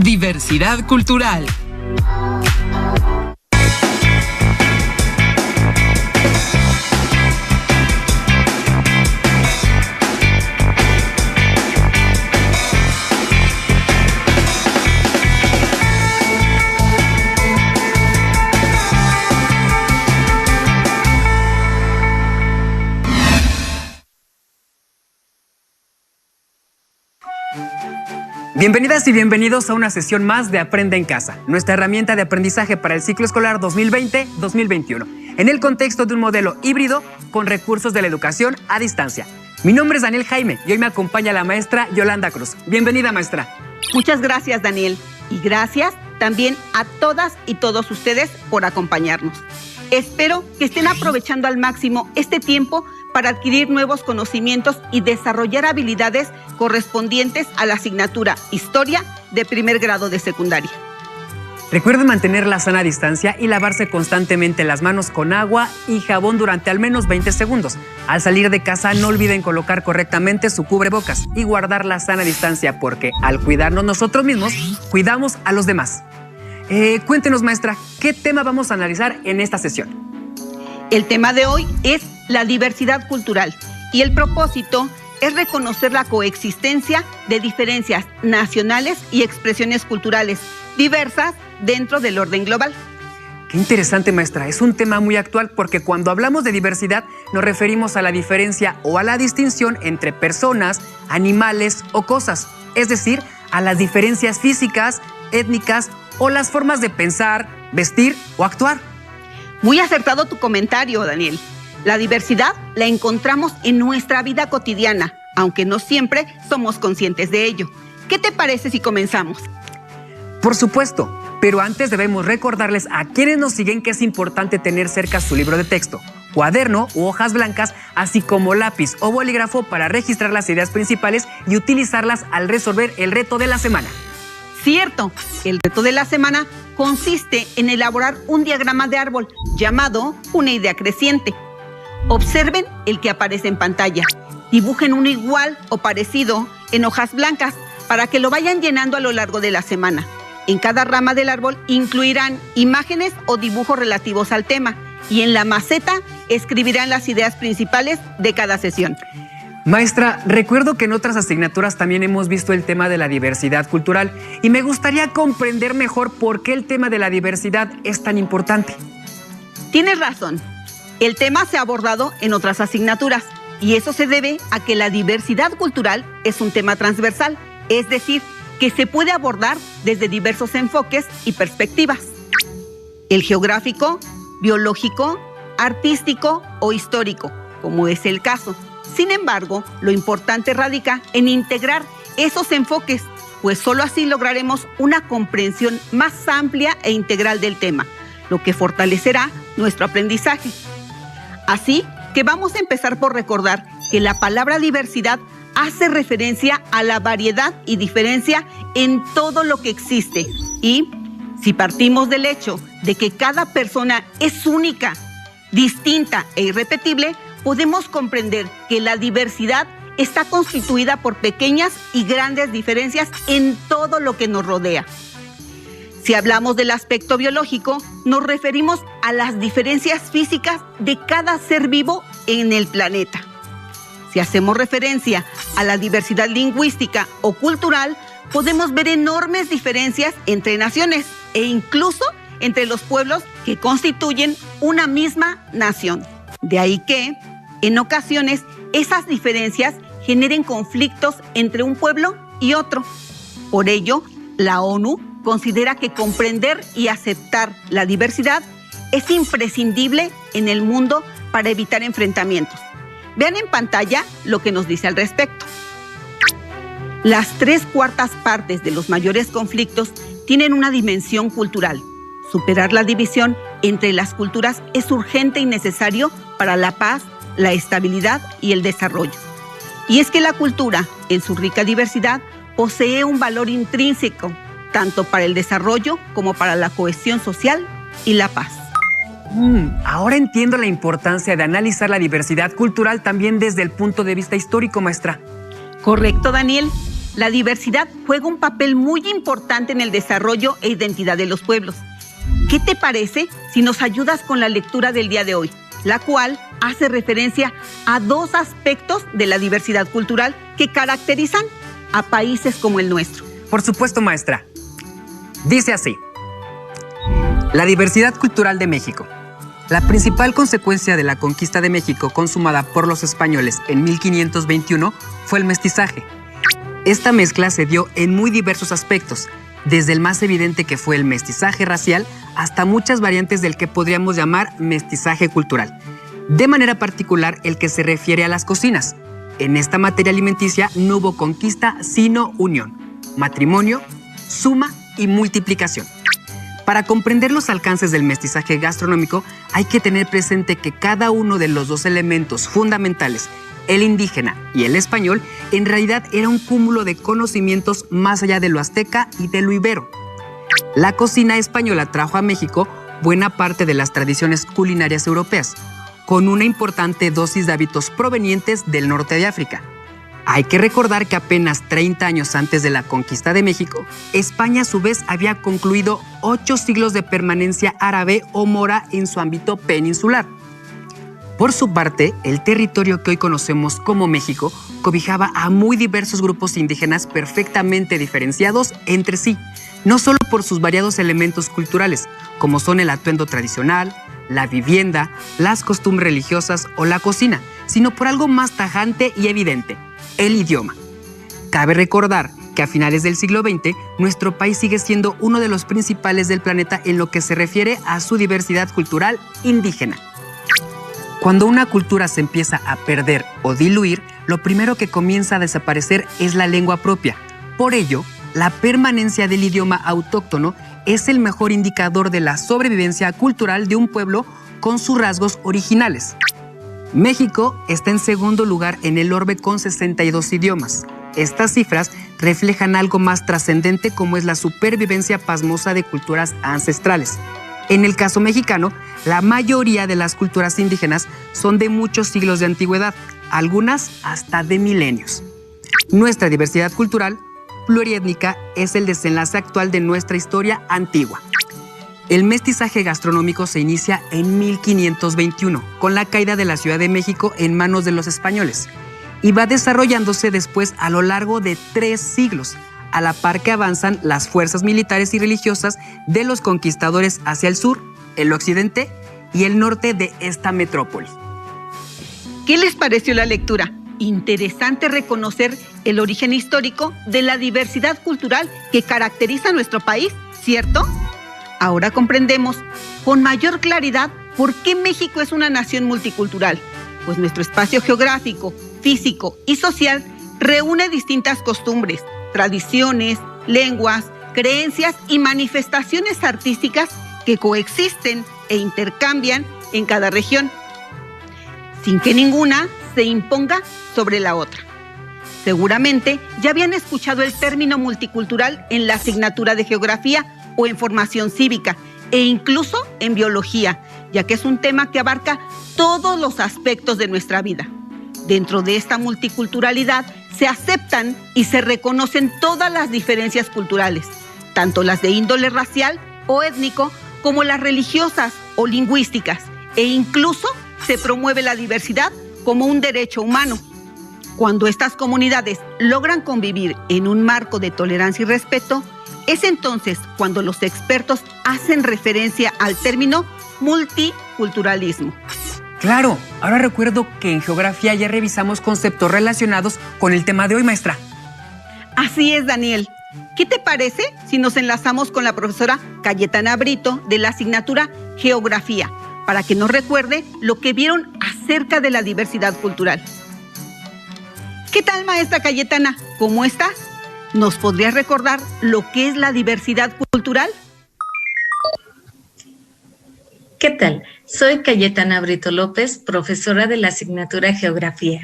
Diversidad cultural. Bienvenidas y bienvenidos a una sesión más de Aprende en Casa, nuestra herramienta de aprendizaje para el ciclo escolar 2020-2021, en el contexto de un modelo híbrido con recursos de la educación a distancia. Mi nombre es Daniel Jaime y hoy me acompaña la maestra Yolanda Cruz. Bienvenida, maestra. Muchas gracias, Daniel, y gracias también a todas y todos ustedes por acompañarnos. Espero que estén aprovechando al máximo este tiempo para adquirir nuevos conocimientos y desarrollar habilidades correspondientes a la asignatura Historia de primer grado de secundaria. Recuerden mantener la sana distancia y lavarse constantemente las manos con agua y jabón durante al menos 20 segundos. Al salir de casa no olviden colocar correctamente su cubrebocas y guardar la sana distancia porque al cuidarnos nosotros mismos, cuidamos a los demás. Cuéntenos, maestra, ¿qué tema vamos a analizar en esta sesión? El tema de hoy es la diversidad cultural y el propósito es reconocer la coexistencia de diferencias nacionales y expresiones culturales diversas dentro del orden global. Qué interesante, maestra. Es un tema muy actual porque cuando hablamos de diversidad nos referimos a la diferencia o a la distinción entre personas, animales o cosas, es decir, a las diferencias físicas, étnicas o las formas de pensar, vestir o actuar. Muy acertado tu comentario, Daniel. La diversidad la encontramos en nuestra vida cotidiana, aunque no siempre somos conscientes de ello. ¿Qué te parece si comenzamos? Por supuesto, pero antes debemos recordarles a quienes nos siguen que es importante tener cerca su libro de texto, cuaderno u hojas blancas, así como lápiz o bolígrafo para registrar las ideas principales y utilizarlas al resolver el reto de la semana. Cierto, el reto de la semana consiste en elaborar un diagrama de árbol llamado una idea creciente. Observen el que aparece en pantalla. Dibujen uno igual o parecido en hojas blancas para que lo vayan llenando a lo largo de la semana. En cada rama del árbol incluirán imágenes o dibujos relativos al tema y en la maceta escribirán las ideas principales de cada sesión. Maestra, recuerdo que en otras asignaturas también hemos visto el tema de la diversidad cultural y me gustaría comprender mejor por qué el tema de la diversidad es tan importante. Tienes razón. El tema se ha abordado en otras asignaturas y eso se debe a que la diversidad cultural es un tema transversal, es decir, que se puede abordar desde diversos enfoques y perspectivas. El geográfico, biológico, artístico o histórico, como es el caso. Sin embargo, lo importante radica en integrar esos enfoques, pues solo así lograremos una comprensión más amplia e integral del tema, lo que fortalecerá nuestro aprendizaje. Así que vamos a empezar por recordar que la palabra diversidad hace referencia a la variedad y diferencia en todo lo que existe. Y si partimos del hecho de que cada persona es única, distinta e irrepetible, podemos comprender que la diversidad está constituida por pequeñas y grandes diferencias en todo lo que nos rodea. Si hablamos del aspecto biológico, nos referimos a las diferencias físicas de cada ser vivo en el planeta. Si hacemos referencia a la diversidad lingüística o cultural, podemos ver enormes diferencias entre naciones e incluso entre los pueblos que constituyen una misma nación. De ahí que, en ocasiones, esas diferencias generen conflictos entre un pueblo y otro. Por ello, la ONU considera que comprender y aceptar la diversidad es imprescindible en el mundo para evitar enfrentamientos. Vean en pantalla lo que nos dice al respecto. Las 3/4 partes de los mayores conflictos tienen una dimensión cultural. Superar la división entre las culturas es urgente y necesario para la paz, la estabilidad y el desarrollo. Y es que la cultura, en su rica diversidad, posee un valor intrínseco, tanto para el desarrollo como para la cohesión social y la paz. Ahora entiendo la importancia de analizar la diversidad cultural también desde el punto de vista histórico, maestra. Correcto, Daniel. la diversidad juega un papel muy importante en el desarrollo e identidad de los pueblos. ¿Qué te parece si nos ayudas con la lectura del día de hoy, la cual hace referencia a dos aspectos de la diversidad cultural que caracterizan a países como el nuestro? Por supuesto, maestra. Dice así: la diversidad cultural de México. La principal consecuencia de la conquista de México consumada por los españoles en 1521 fue el mestizaje. Esta mezcla se dio en muy diversos aspectos, desde el más evidente que fue el mestizaje racial hasta muchas variantes del que podríamos llamar mestizaje cultural. De manera particular, el que se refiere a las cocinas. En esta materia alimenticia no hubo conquista sino unión, matrimonio, suma y multiplicación. Para comprender los alcances del mestizaje gastronómico, hay que tener presente que cada uno de los dos elementos fundamentales, el indígena y el español, en realidad era un cúmulo de conocimientos más allá de lo azteca y de lo ibero. La cocina española trajo a México buena parte de las tradiciones culinarias europeas, con una importante dosis de hábitos provenientes del norte de África. Hay que recordar que apenas 30 años antes de la conquista de México, España a su vez había concluido 8 siglos de permanencia árabe o mora en su ámbito peninsular. Por su parte, el territorio que hoy conocemos como México cobijaba a muy diversos grupos indígenas perfectamente diferenciados entre sí, no solo por sus variados elementos culturales, como son el atuendo tradicional, la vivienda, las costumbres religiosas o la cocina, sino por algo más tajante y evidente: el idioma. Cabe recordar que a finales del siglo XX, nuestro país sigue siendo uno de los principales del planeta en lo que se refiere a su diversidad cultural indígena. Cuando una cultura se empieza a perder o diluir, lo primero que comienza a desaparecer es la lengua propia. Por ello, la permanencia del idioma autóctono es el mejor indicador de la sobrevivencia cultural de un pueblo con sus rasgos originales. México está en segundo lugar en el orbe con 62 idiomas. Estas cifras reflejan algo más trascendente, como es la supervivencia pasmosa de culturas ancestrales. En el caso mexicano, la mayoría de las culturas indígenas son de muchos siglos de antigüedad, algunas hasta de milenios. Nuestra diversidad cultural pluriétnica es el desenlace actual de nuestra historia antigua. El mestizaje gastronómico se inicia en 1521, con la caída de la Ciudad de México en manos de los españoles, y va desarrollándose después a lo largo de 3 siglos, a la par que avanzan las fuerzas militares y religiosas de los conquistadores hacia el sur, el occidente y el norte de esta metrópoli. ¿Qué les pareció la lectura? Interesante reconocer el origen histórico de la diversidad cultural que caracteriza a nuestro país, ¿cierto? Ahora comprendemos con mayor claridad por qué México es una nación multicultural, pues nuestro espacio geográfico, físico y social reúne distintas costumbres, tradiciones, lenguas, creencias y manifestaciones artísticas que coexisten e intercambian en cada región, sin que ninguna se imponga sobre la otra. Seguramente ya habían escuchado el término multicultural en la asignatura de geografía o en formación cívica, e incluso en biología, ya que es un tema que abarca todos los aspectos de nuestra vida. Dentro de esta multiculturalidad se aceptan y se reconocen todas las diferencias culturales, tanto las de índole racial o étnico como las religiosas o lingüísticas, e incluso se promueve la diversidad como un derecho humano. Cuando estas comunidades logran convivir en un marco de tolerancia y respeto, es entonces cuando los expertos hacen referencia al término multiculturalismo. Claro, ahora recuerdo que en geografía ya revisamos conceptos relacionados con el tema de hoy, maestra. Así es, Daniel. ¿Qué te parece si nos enlazamos con la profesora Cayetana Brito de la asignatura Geografía, para que nos recuerde lo que vieron acerca de la diversidad cultural? ¿Qué tal, maestra Cayetana? ¿Cómo estás? ¿Nos podrías recordar lo que es la diversidad cultural? ¿Qué tal? Soy Cayetana Brito López, profesora de la asignatura Geografía.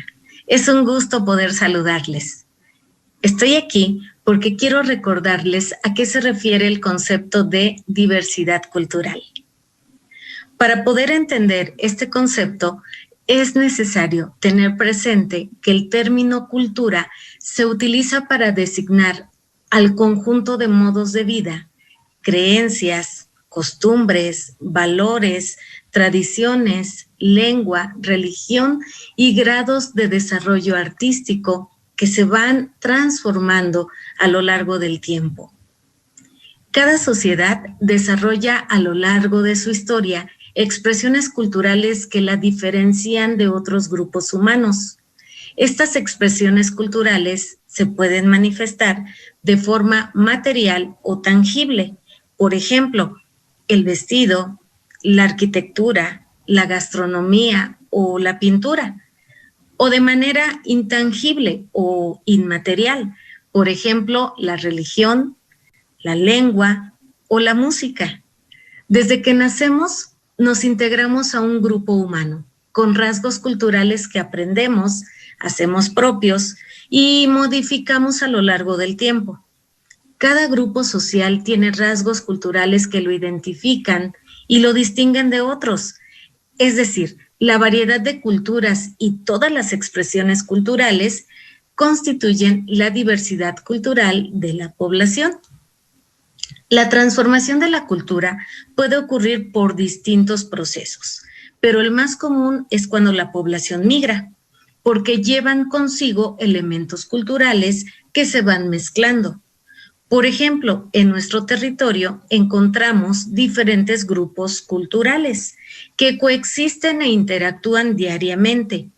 Es un gusto poder saludarles. Estoy aquí porque quiero recordarles a qué se refiere el concepto de diversidad cultural. Para poder entender este concepto, Es necesario tener presente que el término cultura se utiliza para designar al conjunto de modos de vida, creencias, costumbres, valores, tradiciones, lengua, religión y grados de desarrollo artístico que se van transformando a lo largo del tiempo. Cada sociedad desarrolla a lo largo de su historia expresiones culturales que la diferencian de otros grupos humanos. Estas expresiones culturales se pueden manifestar de forma material o tangible. Por ejemplo, el vestido, la arquitectura, la gastronomía o la pintura. O de manera intangible o inmaterial. Por ejemplo, la religión, la lengua o la música. Desde que nacemos, nos integramos a un grupo humano, con rasgos culturales que aprendemos, hacemos propios y modificamos a lo largo del tiempo. Cada grupo social tiene rasgos culturales que lo identifican y lo distinguen de otros. Es decir, la variedad de culturas y todas las expresiones culturales constituyen la diversidad cultural de la población. La transformación de la cultura puede ocurrir por distintos procesos, pero el más común es cuando la población migra, porque llevan consigo elementos culturales que se van mezclando. Por ejemplo, en nuestro territorio encontramos diferentes grupos culturales que coexisten e interactúan diariamente.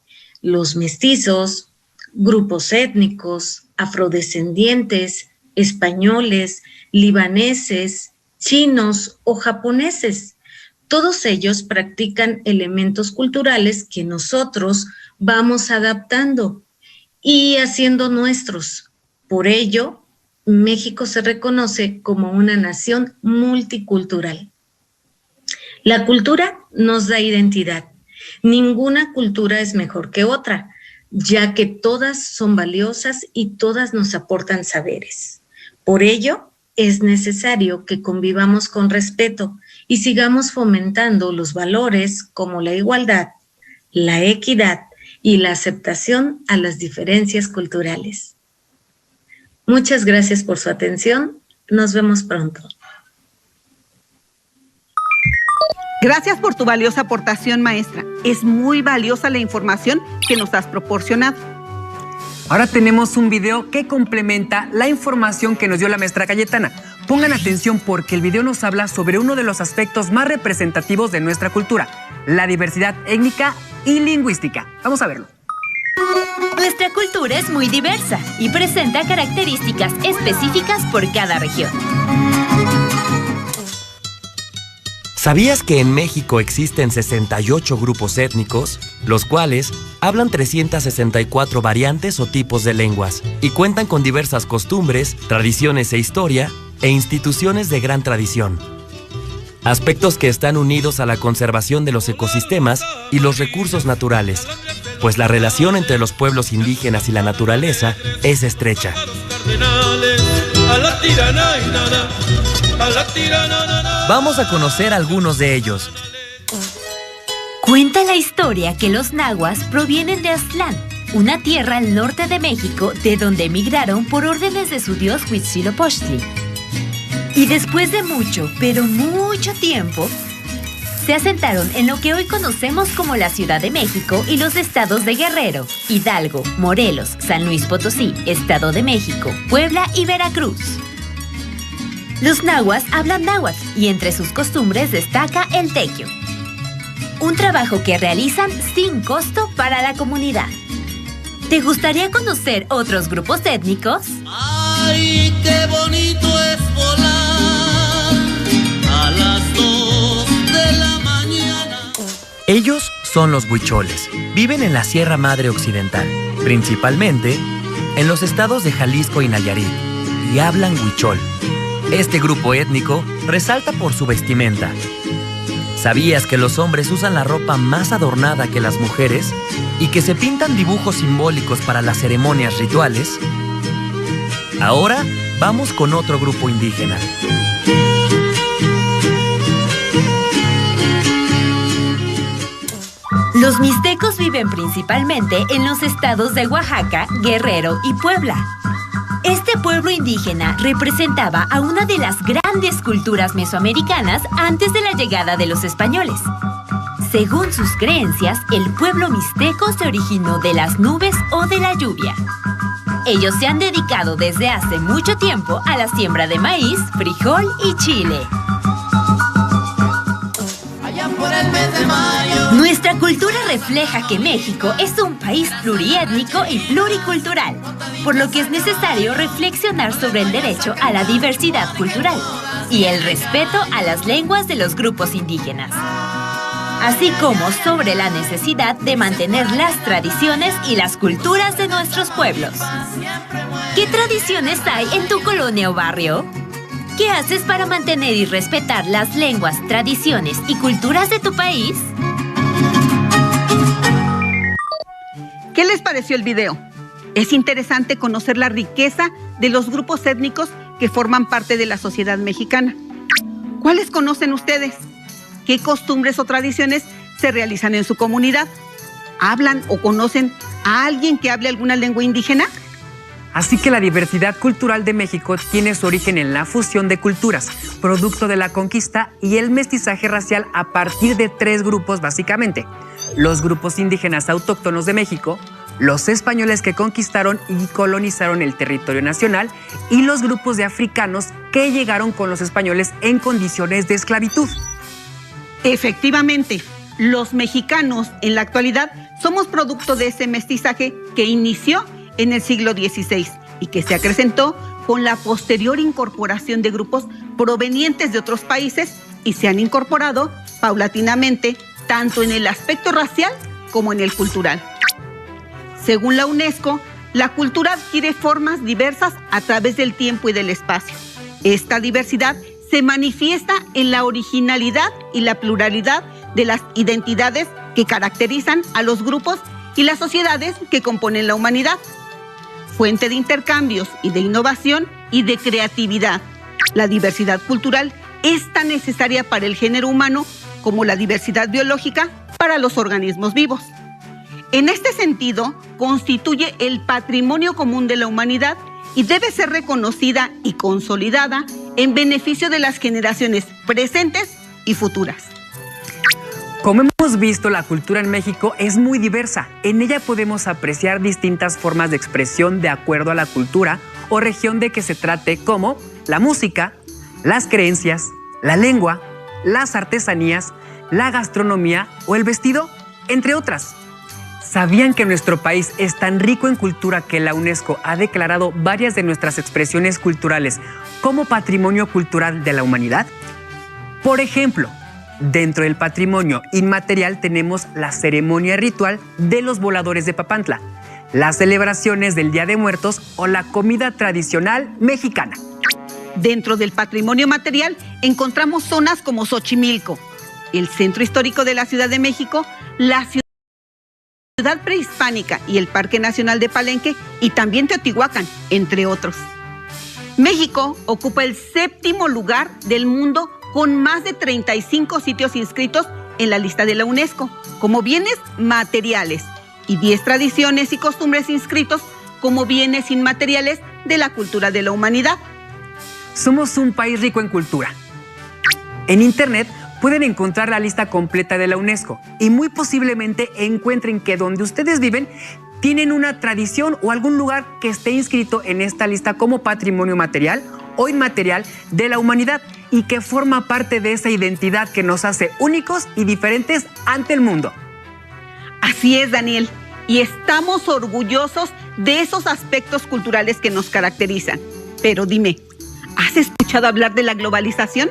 Los mestizos, grupos étnicos, afrodescendientes, españoles, libaneses, chinos o japoneses. Todos ellos practican elementos culturales que nosotros vamos adaptando y haciendo nuestros. Por ello, México se reconoce como una nación multicultural. La cultura nos da identidad. Ninguna cultura es mejor que otra, ya que todas son valiosas y todas nos aportan saberes. Por ello, es necesario que convivamos con respeto y sigamos fomentando los valores como la igualdad, la equidad y la aceptación a las diferencias culturales. Muchas gracias por su atención. Nos vemos pronto. Gracias por tu valiosa aportación, maestra. Es muy valiosa la información que nos has proporcionado. Ahora tenemos un video que complementa la información que nos dio la maestra Cayetana. Pongan atención porque el video nos habla sobre uno de los aspectos más representativos de nuestra cultura, la diversidad étnica y lingüística. Vamos a verlo. Nuestra cultura es muy diversa y presenta características específicas por cada región. ¿Sabías que en México existen 68 grupos étnicos, los cuales hablan 364 variantes o tipos de lenguas y cuentan con diversas costumbres, tradiciones e historia e instituciones de gran tradición? Aspectos que están unidos a la conservación de los ecosistemas y los recursos naturales, pues la relación entre los pueblos indígenas y la naturaleza es estrecha. Vamos a conocer algunos de ellos. Cuenta la historia que los nahuas provienen de Aztlán, una tierra al norte de México de donde emigraron por órdenes de su dios Huitzilopochtli. Y después de mucho, pero mucho tiempo, se asentaron en lo que hoy conocemos como la Ciudad de México y los estados de Guerrero, Hidalgo, Morelos, San Luis Potosí, Estado de México, Puebla y Veracruz. Los nahuas hablan náhuatl y entre sus costumbres destaca el tequio, un trabajo que realizan sin costo para la comunidad. ¿Te gustaría conocer otros grupos étnicos? ¡Ay, qué bonito es volar a las 2 de la mañana! Ellos son los huicholes. Viven en la Sierra Madre Occidental, principalmente en los estados de Jalisco y Nayarit, y hablan huichol. Este grupo étnico resalta por su vestimenta. ¿Sabías que los hombres usan la ropa más adornada que las mujeres y que se pintan dibujos simbólicos para las ceremonias rituales? Ahora vamos con otro grupo indígena. Los mixtecos viven principalmente en los estados de Oaxaca, Guerrero y Puebla. Este pueblo indígena representaba a una de las grandes culturas mesoamericanas antes de la llegada de los españoles. Según sus creencias, el pueblo mixteco se originó de las nubes o de la lluvia. Ellos se han dedicado desde hace mucho tiempo a la siembra de maíz, frijol y chile. Nuestra cultura refleja que México es un país pluriétnico y pluricultural, por lo que es necesario reflexionar sobre el derecho a la diversidad cultural y el respeto a las lenguas de los grupos indígenas, así como sobre la necesidad de mantener las tradiciones y las culturas de nuestros pueblos. ¿Qué tradiciones hay en tu colonia o barrio? ¿Qué haces para mantener y respetar las lenguas, tradiciones y culturas de tu país? ¿Qué les pareció el video? Es interesante conocer la riqueza de los grupos étnicos que forman parte de la sociedad mexicana. ¿Cuáles conocen ustedes? ¿Qué costumbres o tradiciones se realizan en su comunidad? ¿Hablan o conocen a alguien que hable alguna lengua indígena? Así que la diversidad cultural de México tiene su origen en la fusión de culturas, producto de la conquista y el mestizaje racial a partir de 3 grupos básicamente: los grupos indígenas autóctonos de México, los españoles que conquistaron y colonizaron el territorio nacional y los grupos de africanos que llegaron con los españoles en condiciones de esclavitud. Efectivamente, los mexicanos en la actualidad somos producto de ese mestizaje que inició en el siglo XVI y que se acrecentó con la posterior incorporación de grupos provenientes de otros países y se han incorporado paulatinamente tanto en el aspecto racial como en el cultural. Según la UNESCO, la cultura adquiere formas diversas a través del tiempo y del espacio. Esta diversidad se manifiesta en la originalidad y la pluralidad de las identidades que caracterizan a los grupos y las sociedades que componen la humanidad. Fuente de intercambios y de innovación y de creatividad. La diversidad cultural es tan necesaria para el género humano como la diversidad biológica para los organismos vivos. En este sentido, constituye el patrimonio común de la humanidad y debe ser reconocida y consolidada en beneficio de las generaciones presentes y futuras. Como hemos visto, la cultura en México es muy diversa. En ella podemos apreciar distintas formas de expresión de acuerdo a la cultura o región de que se trate, como la música, las creencias, la lengua, las artesanías, la gastronomía o el vestido, entre otras. ¿Sabían que nuestro país es tan rico en cultura que la UNESCO ha declarado varias de nuestras expresiones culturales como patrimonio cultural de la humanidad? Por ejemplo, dentro del patrimonio inmaterial tenemos la ceremonia ritual de los voladores de Papantla, las celebraciones del Día de Muertos o la comida tradicional mexicana. Dentro del patrimonio material encontramos zonas como Xochimilco, el centro histórico de la Ciudad de México, la ciudad prehispánica y el Parque Nacional de Palenque y también Teotihuacán, entre otros. México ocupa el 7º lugar del mundo con más de 35 sitios inscritos en la lista de la UNESCO como bienes materiales y 10 tradiciones y costumbres inscritos como bienes inmateriales de la cultura de la humanidad. Somos un país rico en cultura. En Internet pueden encontrar la lista completa de la UNESCO y muy posiblemente encuentren que donde ustedes viven tienen una tradición o algún lugar que esté inscrito en esta lista como patrimonio material o inmaterial de la humanidad y que forma parte de esa identidad que nos hace únicos y diferentes ante el mundo. Así es, Daniel, y estamos orgullosos de esos aspectos culturales que nos caracterizan. Pero dime, ¿has escuchado hablar de la globalización?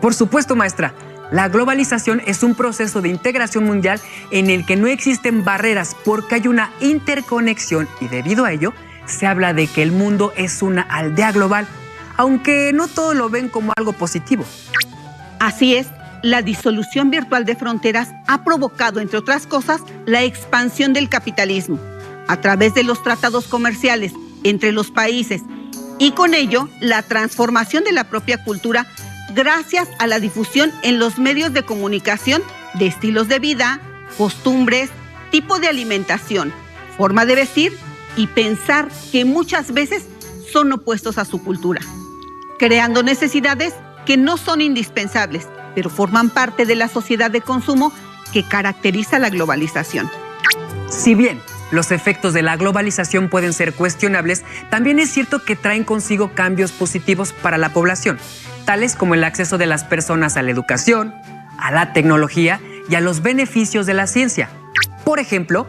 Por supuesto, maestra. La globalización es un proceso de integración mundial en el que no existen barreras porque hay una interconexión y debido a ello se habla de que el mundo es una aldea global, aunque no todos lo ven como algo positivo. Así es, la disolución virtual de fronteras ha provocado, entre otras cosas, la expansión del capitalismo a través de los tratados comerciales entre los países y con ello la transformación de la propia cultura gracias a la difusión en los medios de comunicación de estilos de vida, costumbres, tipo de alimentación, forma de vestir y pensar que muchas veces son opuestos a su cultura, creando necesidades que no son indispensables, pero forman parte de la sociedad de consumo que caracteriza la globalización. Si bien los efectos de la globalización pueden ser cuestionables, también es cierto que traen consigo cambios positivos para la población, tales como el acceso de las personas a la educación, a la tecnología y a los beneficios de la ciencia. Por ejemplo,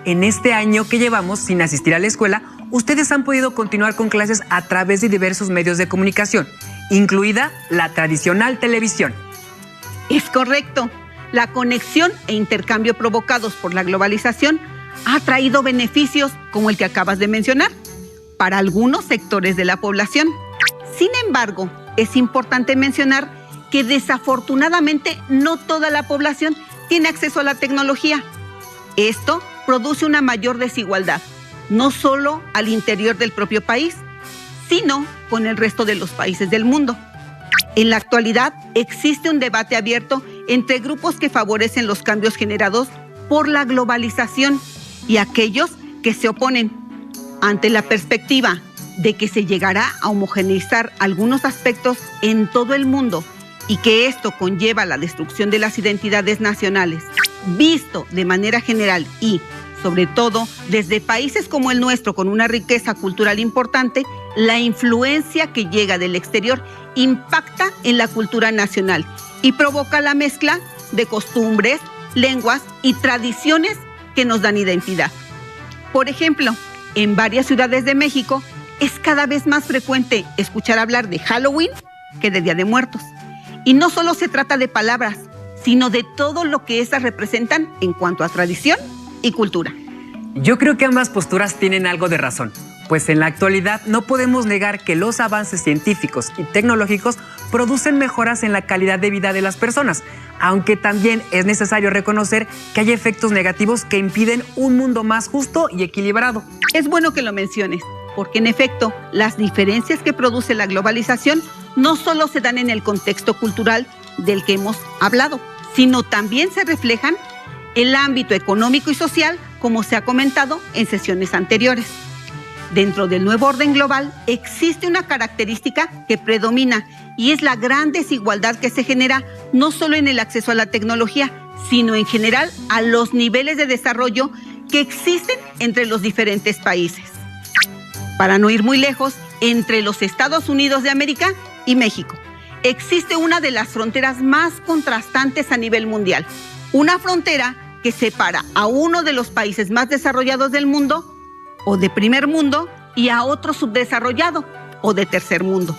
en este año que llevamos sin asistir a la escuela, ustedes han podido continuar con clases a través de diversos medios de comunicación, incluida la tradicional televisión. Es correcto. La conexión e intercambio provocados por la globalización ha traído beneficios como el que acabas de mencionar para algunos sectores de la población. Sin embargo, es importante mencionar que desafortunadamente no toda la población tiene acceso a la tecnología. Esto produce una mayor desigualdad, no solo al interior del propio país, sino con el resto de los países del mundo. En la actualidad existe un debate abierto entre grupos que favorecen los cambios generados por la globalización y aquellos que se oponen. Ante la perspectiva de que se llegará a homogeneizar algunos aspectos en todo el mundo y que esto conlleva la destrucción de las identidades nacionales, visto de manera general y, sobre todo, desde países como el nuestro con una riqueza cultural importante, la influencia que llega del exterior impacta en la cultura nacional y provoca la mezcla de costumbres, lenguas y tradiciones que nos dan identidad. Por ejemplo, en varias ciudades de México es cada vez más frecuente escuchar hablar de Halloween que de Día de Muertos. Y no solo se trata de palabras, sino de todo lo que esas representan en cuanto a tradición y cultura. Yo creo que ambas posturas tienen algo de razón, pues en la actualidad no podemos negar que los avances científicos y tecnológicos producen mejoras en la calidad de vida de las personas, aunque también es necesario reconocer que hay efectos negativos que impiden un mundo más justo y equilibrado. Es bueno que lo menciones, porque en efecto, las diferencias que produce la globalización no solo se dan en el contexto cultural del que hemos hablado, sino también se reflejan en el ámbito económico y social, como se ha comentado en sesiones anteriores. Dentro del nuevo orden global existe una característica que predomina y es la gran desigualdad que se genera no solo en el acceso a la tecnología, sino en general a los niveles de desarrollo que existen entre los diferentes países. Para no ir muy lejos, entre los Estados Unidos de América y México existe una de las fronteras más contrastantes a nivel mundial. Una frontera que separa a uno de los países más desarrollados del mundo o de primer mundo y a otro subdesarrollado o de tercer mundo.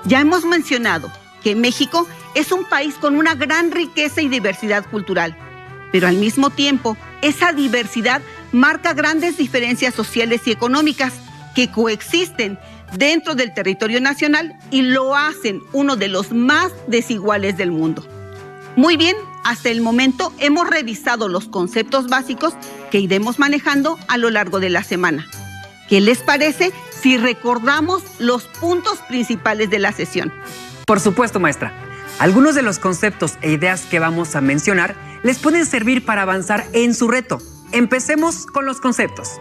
Ya hemos mencionado que México es un país con una gran riqueza y diversidad cultural, pero al mismo tiempo esa diversidad marca grandes diferencias sociales y económicas que coexisten dentro del territorio nacional y lo hacen uno de los más desiguales del mundo. Muy bien, hasta el momento hemos revisado los conceptos básicos que iremos manejando a lo largo de la semana. ¿Qué les parece si recordamos los puntos principales de la sesión? Por supuesto, maestra. Algunos de los conceptos e ideas que vamos a mencionar les pueden servir para avanzar en su reto. Empecemos con los conceptos.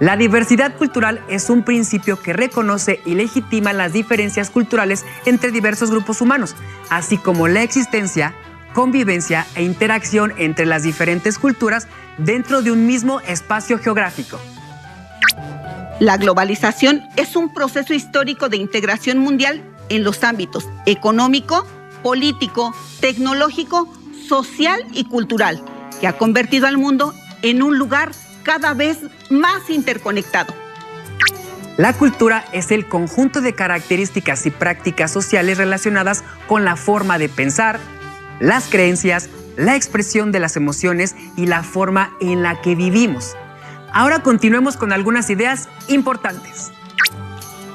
La diversidad cultural es un principio que reconoce y legitima las diferencias culturales entre diversos grupos humanos, así como la existencia, convivencia e interacción entre las diferentes culturas dentro de un mismo espacio geográfico. La globalización es un proceso histórico de integración mundial en los ámbitos económico, político, tecnológico, social y cultural, que ha convertido al mundo en un lugar cada vez más interconectado. La cultura es el conjunto de características y prácticas sociales relacionadas con la forma de pensar, las creencias, la expresión de las emociones y la forma en la que vivimos. Ahora continuemos con algunas ideas importantes.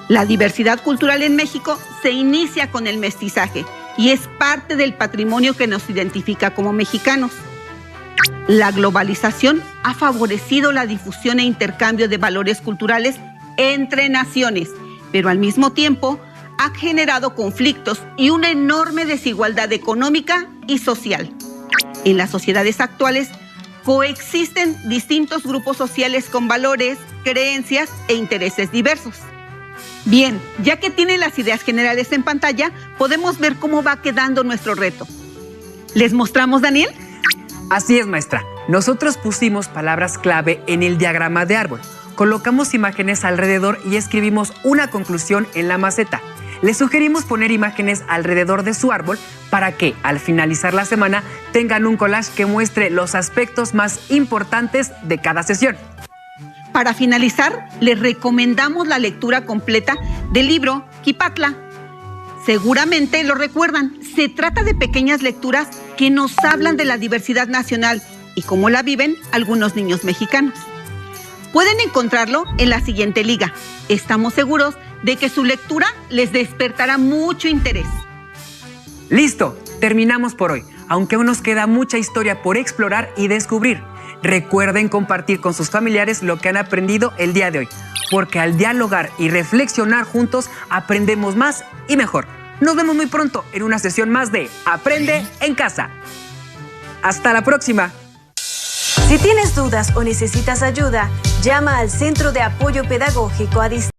La diversidad cultural en México se inicia con el mestizaje y es parte del patrimonio que nos identifica como mexicanos. La globalización ha favorecido la difusión e intercambio de valores culturales entre naciones, pero al mismo tiempo ha generado conflictos y una enorme desigualdad económica y social. En las sociedades actuales, Coexisten distintos grupos sociales con valores, creencias e intereses diversos. Bien, ya que tienen las ideas generales en pantalla, podemos ver cómo va quedando nuestro reto. ¿Les mostramos, Daniel? Así es, maestra. Nosotros pusimos palabras clave en el diagrama de árbol. Colocamos imágenes alrededor y escribimos una conclusión en la maceta. Les sugerimos poner imágenes alrededor de su árbol para que, al finalizar la semana, tengan un collage que muestre los aspectos más importantes de cada sesión. Para finalizar, les recomendamos la lectura completa del libro Quipatla. Seguramente lo recuerdan. Se trata de pequeñas lecturas que nos hablan de la diversidad nacional y cómo la viven algunos niños mexicanos. Pueden encontrarlo en la siguiente liga. Estamos seguros de que su lectura les despertará mucho interés. ¡Listo! Terminamos por hoy, aunque aún nos queda mucha historia por explorar y descubrir. Recuerden compartir con sus familiares lo que han aprendido el día de hoy, porque al dialogar y reflexionar juntos aprendemos más y mejor. Nos vemos muy pronto en una sesión más de Aprende en Casa. ¡Hasta la próxima! Si tienes dudas o necesitas ayuda, llama al Centro de Apoyo Pedagógico a Distancia.